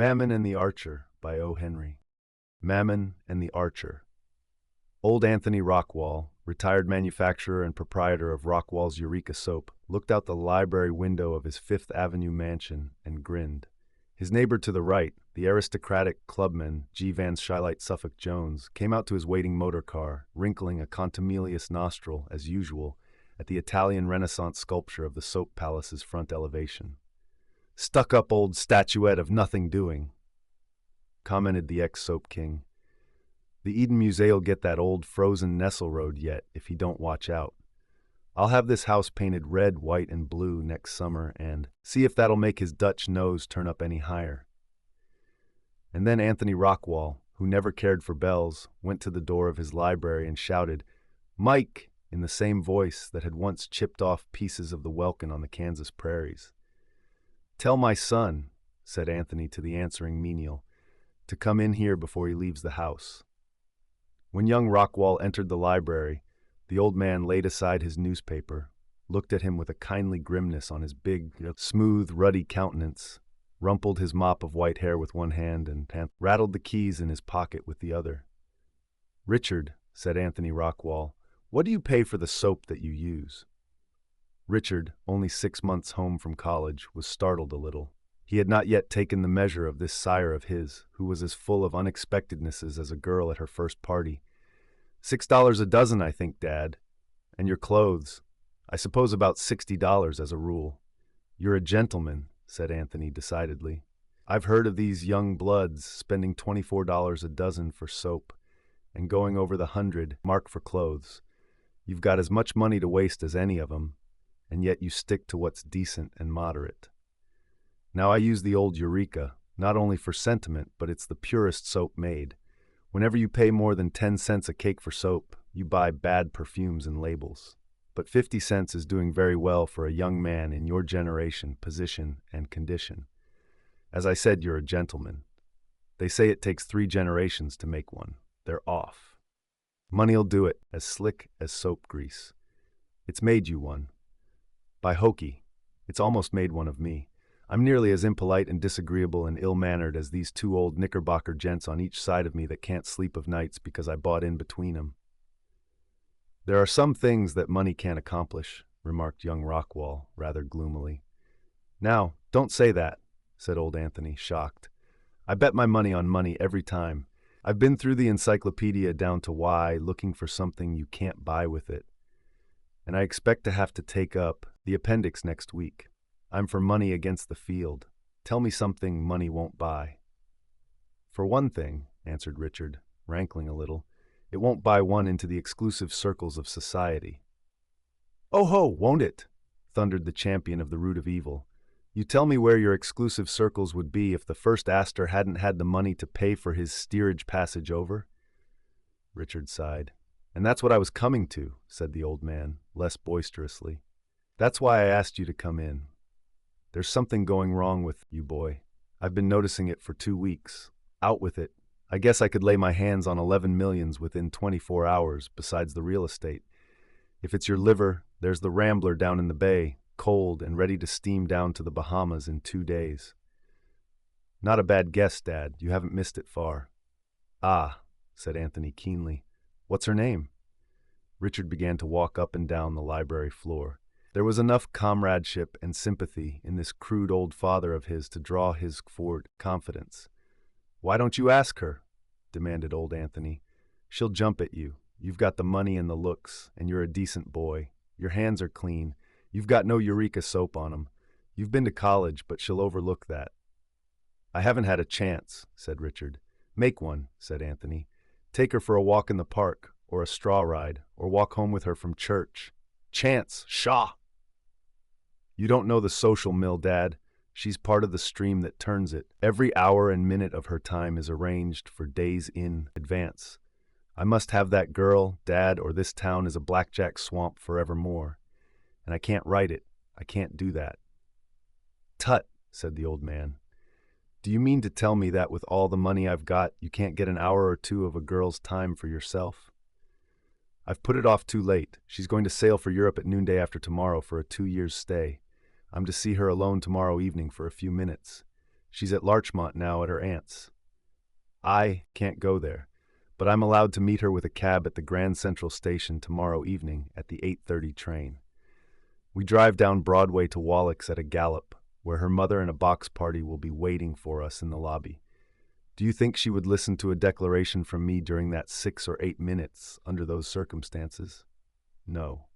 Mammon and the Archer by O. Henry. Mammon and the Archer. Old Anthony Rockwall, retired manufacturer and proprietor of Rockwall's Eureka Soap, looked out the library window of his Fifth Avenue mansion and grinned. His neighbor to the right, the aristocratic clubman G. Van Shylight Suffolk Jones, came out to his waiting motor car, wrinkling a contumelious nostril, as usual, at the Italian Renaissance sculpture of the Soap Palace's front elevation. "Stuck-up old statuette of nothing doing," commented the ex-Soap King. "The Eden Musee'll get that old frozen Nestle Road yet if he don't watch out. I'll have this house painted red, white, and blue next summer and see if that'll make his Dutch nose turn up any higher." And then Anthony Rockwall, who never cared for bells, went to the door of his library and shouted, "Mike!" in the same voice that had once chipped off pieces of the welkin on the Kansas prairies. "Tell my son," said Anthony to the answering menial, "to come in here before he leaves the house." When young Rockwall entered the library, the old man laid aside his newspaper, looked at him with a kindly grimness on his big, smooth, ruddy countenance, rumpled his mop of white hair with one hand, and rattled the keys in his pocket with the other. "Richard," said Anthony Rockwall, "what do you pay for the soap that you use?" Richard, only 6 months home from college, was startled a little. He had not yet taken the measure of this sire of his, who was as full of unexpectednesses as a girl at her first party. $6 a dozen, I think, Dad. And your clothes. I suppose about $60 as a rule." "You're a gentleman," said Anthony decidedly. "I've heard of these young bloods spending $24 a dozen for soap and going over the 100 mark for clothes. You've got as much money to waste as any of 'em, and yet you stick to what's decent and moderate. Now I use the old Eureka, not only for sentiment, but it's the purest soap made. Whenever you pay more than 10 cents a cake for soap, you buy bad perfumes and labels. But 50 cents is doing very well for a young man in your generation, position, and condition. As I said, you're a gentleman. They say it takes 3 generations to make one. They're off. Money'll do it, as slick as soap grease. It's made you one. By hokey, it's almost made one of me. I'm nearly as impolite and disagreeable and ill-mannered as these 2 old Knickerbocker gents on each side of me that can't sleep of nights because I bought in between 'em." "There are some things that money can't accomplish," remarked young Rockwall, rather gloomily. "Now, don't say that," said old Anthony, shocked. "I bet my money on money every time. I've been through the encyclopedia down to Y, looking for something you can't buy with it. And I expect to have to take up the appendix next week. I'm for money against the field. Tell me something money won't buy." "For one thing," answered Richard, rankling a little, "it won't buy one into the exclusive circles of society." "Oh ho, won't it?" thundered the champion of the root of evil. "You tell me where your exclusive circles would be if the first Astor hadn't had the money to pay for his steerage passage over?" Richard sighed. "And that's what I was coming to," said the old man, less boisterously. "That's why I asked you to come in. There's something going wrong with you, boy. I've been noticing it for 2 weeks. Out with it. I guess I could lay my hands on 11 millions within 24 hours, besides the real estate. If it's your liver, there's the Rambler down in the bay, cold and ready to steam down to the Bahamas in 2 days. Not a bad guess, Dad. You haven't missed it far." "Ah," said Anthony keenly. "What's her name?" Richard began to walk up and down the library floor. There was enough comradeship and sympathy in this crude old father of his to draw his forward confidence. "Why don't you ask her?" demanded old Anthony. "She'll jump at you. You've got the money and the looks, and you're a decent boy. Your hands are clean. You've got no Eureka soap on 'em. You've been to college, but she'll overlook that." "I haven't had a chance," said Richard. "Make one," said Anthony. "Take her for a walk in the park, or a straw ride, or walk home with her from church. Chance! Pshaw! You don't know the social mill, Dad. She's part of the stream that turns it. Every hour and minute of her time is arranged for days in advance. I must have that girl, Dad, or this town is a blackjack swamp forevermore. And I can't write it. I can't do that." "Tut," said the old man. "Do you mean to tell me that with all the money I've got, you can't get an hour or 2 of a girl's time for yourself?" "I've put it off too late. She's going to sail for Europe at noonday after tomorrow for a 2 years' stay. I'm to see her alone tomorrow evening for a few minutes. She's at Larchmont now at her aunt's. I can't go there, but I'm allowed to meet her with a cab at the Grand Central Station tomorrow evening at the 8:30 train. We drive down Broadway to Wallach's at a gallop, where her mother and a box party will be waiting for us in the lobby. Do you think she would listen to a declaration from me during that 6 or 8 minutes under those circumstances? No.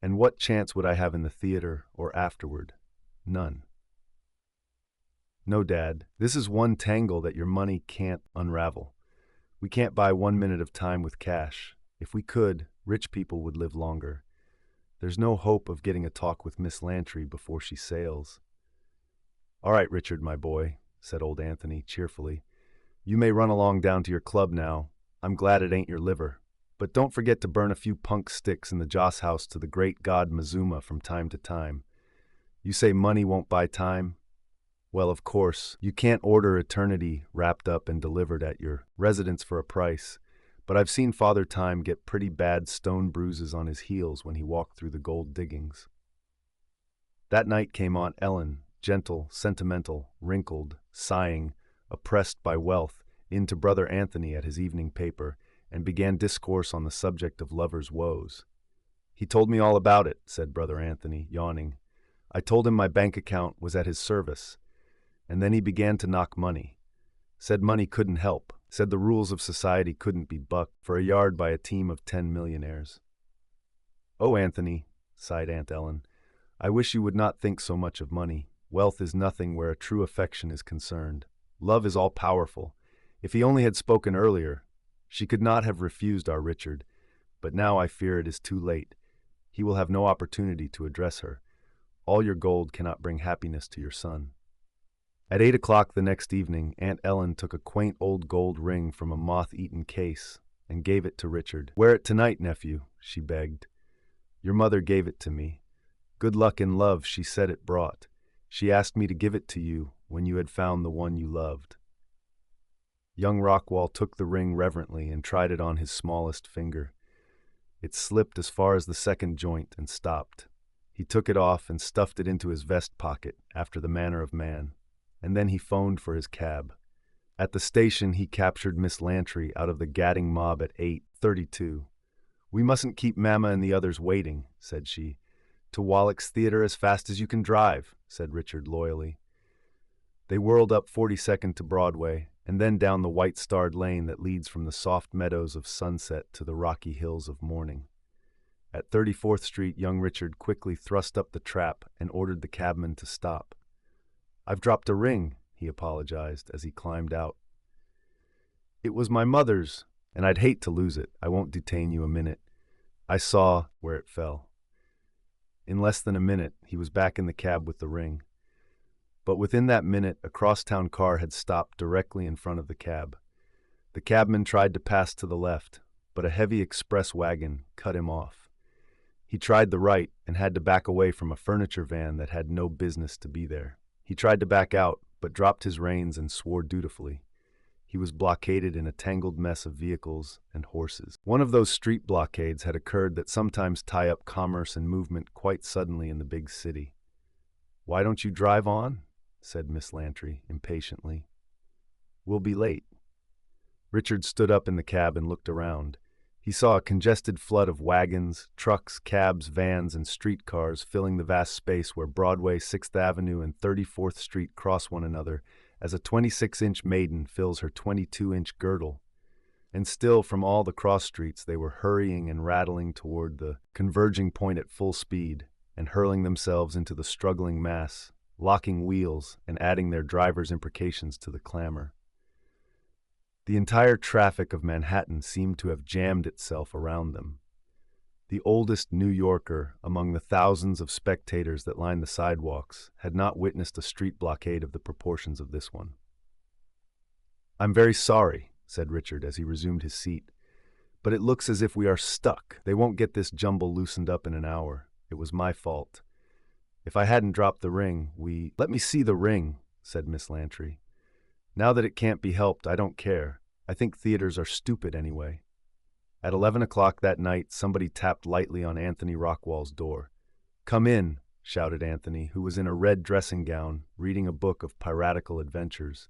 And what chance would I have in the theater or afterward? None. No, Dad, this is one tangle that your money can't unravel. We can't buy 1 minute of time with cash. If we could, rich people would live longer. There's no hope of getting a talk with Miss Lantry before she sails. All right, Richard, my boy, said old Anthony cheerfully. You may run along down to your club now. I'm glad it ain't your liver. But don't forget to burn a few punk sticks in the joss house to the great god Mazuma from time to time. You say money won't buy time? Well, of course, you can't order eternity wrapped up and delivered at your residence for a price, but I've seen Father Time get pretty bad stone bruises on his heels when he walked through the gold diggings. That night came Aunt Ellen, gentle, sentimental, wrinkled, sighing, oppressed by wealth, in to Brother Anthony at his evening paper, and began discourse on the subject of lovers' woes. He told me all about it, said Brother Anthony, yawning. I told him my bank account was at his service, and then he began to knock money. Said money couldn't help, said the rules of society couldn't be bucked for a yard by a team of 10 millionaires. Oh, Anthony, sighed Aunt Ellen, I wish you would not think so much of money. Wealth is nothing where a true affection is concerned. Love is all-powerful. If he only had spoken earlier, she could not have refused our Richard, but now I fear it is too late. He will have no opportunity to address her. All your gold cannot bring happiness to your son. At 8 o'clock the next evening, Aunt Ellen took a quaint old gold ring from a moth-eaten case and gave it to Richard. Wear it tonight, nephew, she begged. Your mother gave it to me. Good luck in love she said it brought. She asked me to give it to you when you had found the one you loved. Young Rockwall took the ring reverently and tried it on his smallest finger. It slipped as far as the second joint and stopped. He took it off and stuffed it into his vest pocket after the manner of man, and then he phoned for his cab. At the station he captured Miss Lantry out of the gadding mob at 8:32. We mustn't keep Mamma and the others waiting, said she. To Wallach's Theater as fast as you can drive, said Richard loyally. They whirled up 42nd to Broadway, and then down the white-starred lane that leads from the soft meadows of sunset to the rocky hills of morning. At 34th Street, young Richard quickly thrust up the trap and ordered the cabman to stop. I've dropped a ring, he apologized as he climbed out. It was my mother's, and I'd hate to lose it. I won't detain you a minute. I saw where it fell. In less than a minute, he was back in the cab with the ring. But within that minute, a crosstown car had stopped directly in front of the cab. The cabman tried to pass to the left, but a heavy express wagon cut him off. He tried the right and had to back away from a furniture van that had no business to be there. He tried to back out, but dropped his reins and swore dutifully. He was blockaded in a tangled mess of vehicles and horses. One of those street blockades had occurred that sometimes tie up commerce and movement quite suddenly in the big city. Why don't you drive on? Said Miss Lantry impatiently. We'll be late. Richard stood up in the cab and looked around. He saw a congested flood of wagons, trucks, cabs, vans, and streetcars filling the vast space where Broadway, 6th Avenue, and 34th Street cross one another, as a 26-inch maiden fills her 22-inch girdle. And still, from all the cross streets, they were hurrying and rattling toward the converging point at full speed, and hurling themselves into the struggling mass, locking wheels and adding their drivers' imprecations to the clamor. The entire traffic of Manhattan seemed to have jammed itself around them. The oldest New Yorker among the thousands of spectators that lined the sidewalks had not witnessed a street blockade of the proportions of this one. I'm very sorry, said Richard as he resumed his seat, but it looks as if we are stuck. They won't get this jumble loosened up in an hour. It was my fault. If I hadn't dropped the ring, Let me see the ring, said Miss Lantry. Now that it can't be helped, I don't care. I think theaters are stupid anyway. At 11 o'clock that night, somebody tapped lightly on Anthony Rockwall's door. Come in, shouted Anthony, who was in a red dressing gown, reading a book of piratical adventures.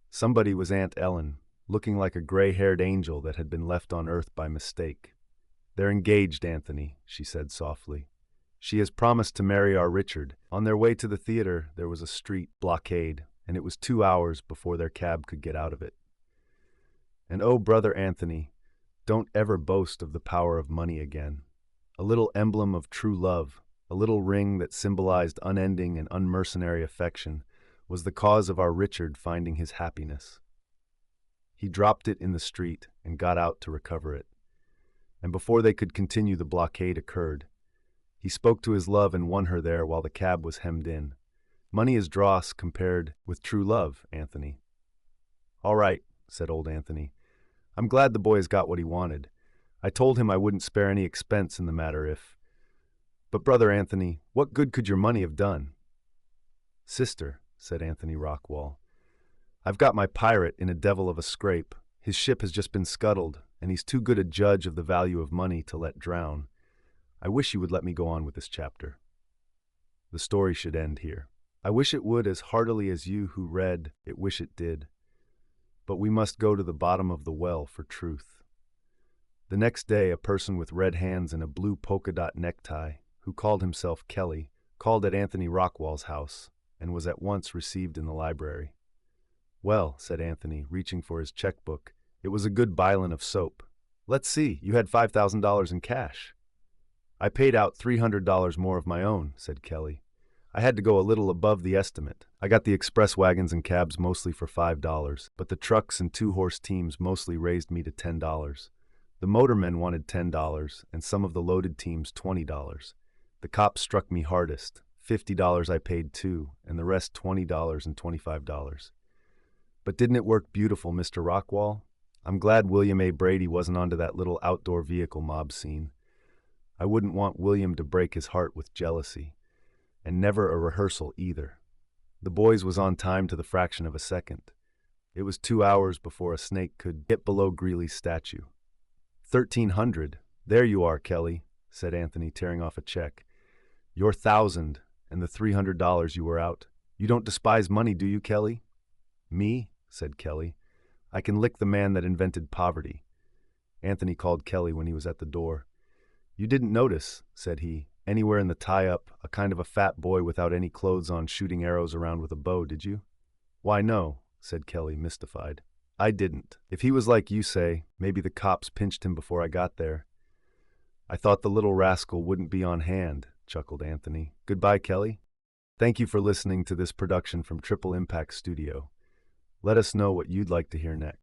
Somebody was Aunt Ellen, looking like a gray-haired angel that had been left on Earth by mistake. "They're engaged, Anthony," she said softly. "She has promised to marry our Richard." On their way to the theater, there was a street blockade, and it was 2 hours before their cab could get out of it. And oh, brother Anthony, don't ever boast of the power of money again. A little emblem of true love, a little ring that symbolized unending and unmercenary affection, was the cause of our Richard finding his happiness. He dropped it in the street and got out to recover it. And before they could continue, the blockade occurred. He spoke to his love and won her there while the cab was hemmed in. Money is dross compared with true love, Anthony. "All right," said old Anthony. "I'm glad the boy has got what he wanted. I told him I wouldn't spare any expense in the matter if... But, brother Anthony, what good could your money have done?" "Sister," said Anthony Rockwall, "I've got my pirate in a devil of a scrape. His ship has just been scuttled, and he's too good a judge of the value of money to let drown. I wish you would let me go on with this chapter. The story should end here. I wish it would as heartily as you who read it wish it did. But we must go to the bottom of the well for truth." The next day, a person with red hands and a blue polka-dot necktie, who called himself Kelly, called at Anthony Rockwall's house and was at once received in the library. "Well," said Anthony, reaching for his checkbook, "it was a good bilin of soap. Let's see, you had $5,000 in cash." "I paid out $300 more of my own," said Kelly. "I had to go a little above the estimate. I got the express wagons and cabs mostly for $5, but the trucks and two-horse teams mostly raised me to $10. The motormen wanted $10, and some of the loaded teams $20. The cops struck me hardest. $50 I paid too, and the rest $20 and $25. But didn't it work beautiful, Mr. Rockwall? I'm glad William A. Brady wasn't onto that little outdoor vehicle mob scene. I wouldn't want William to break his heart with jealousy. And never a rehearsal either. The boys was on time to the fraction of a second. It was 2 hours before a snake could get below Greeley's statue. 1,300. There you are, Kelly," said Anthony, tearing off a check. "Your 1,000 and the $300 you were out. You don't despise money, do you, Kelly?" "Me?" said Kelly. "I can lick the man that invented poverty." Anthony called Kelly when he was at the door. "You didn't notice," said he, "anywhere in the tie-up, a kind of a fat boy without any clothes on shooting arrows around with a bow, did you?" "Why, no," said Kelly, mystified. "I didn't. If he was like you say, maybe the cops pinched him before I got there." "I thought the little rascal wouldn't be on hand," chuckled Anthony. "Goodbye, Kelly. Thank you for listening to this production from Triple Impact Studio. Let us know what you'd like to hear next.